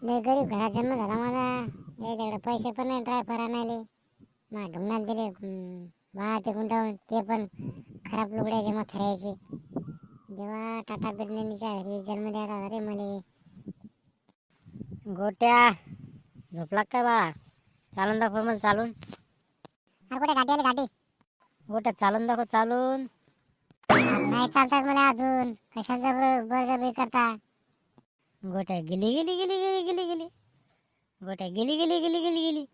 लय गरीब घरात जन्म झाला माझा. याच्याकडे पैसे पण नाही ड्रायव्हर आणायले. मा ढुंगणात दिले वाहते गुंडावून, ते पण खराब लुगड्याचे मथऱ्याचे. जेव्हा टाटा बिर्लानीच्या घरी जन्म द्यायचा अरे मले. गोट्या झोपला काय बाळा? चालून दाखव मला चालून. अरे कुठे गाडी आली गाडी? गोट्या चालून दाखव चालून. नाही चालतात मला अजून. कशाला बळजबरी करता? गोट्या गेली गेली गेली गेली गेली गेली. गोट्या गेली गेली गेली गेली गेली.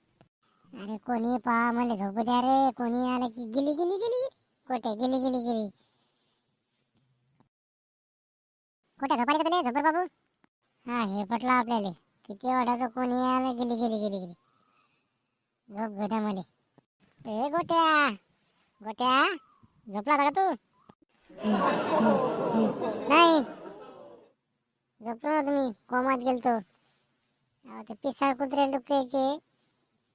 अरे कोणी पहा मला झोपू द्या रे. कोणी आलं की गेली गेली गेली गेली. गोट्या गेली गेली गेली. गोट्या झोपायला का तुला झोपर बाबू? हा हे पटलं आपल्याला. किती वाटायचं कोणी आलं गेली गेली गेली गेली. झोप गोट्या मले. ए गोट्या गोट्या झोपला का तू? नाही झोपलो ना तुम्ही. कोमात गेलतो. ते पिसाळ कुत्रे डुक्याचे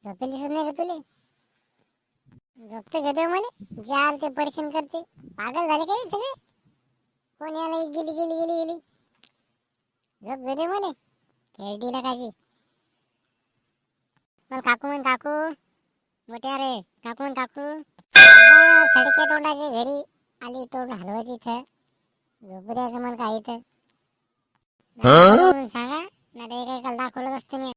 झोपेल दिसत नाही का तुले? झोपते घेतो मला. जे आल ते परेशान करते. पागल झाले काय सगळे? कोणी आलं गेली गेली गेली गेली. झोप घेतो मला. खेळतीला काची मला काकू म्हण काकू. मोठ्या रे काकू म्हण काकू. सडक्या तोंडाचे घरी आली तोंड हलवत इथं. झोपू द्यायचं मला काही तर सांगा. नाही काय काल दाखवलं असतं मी.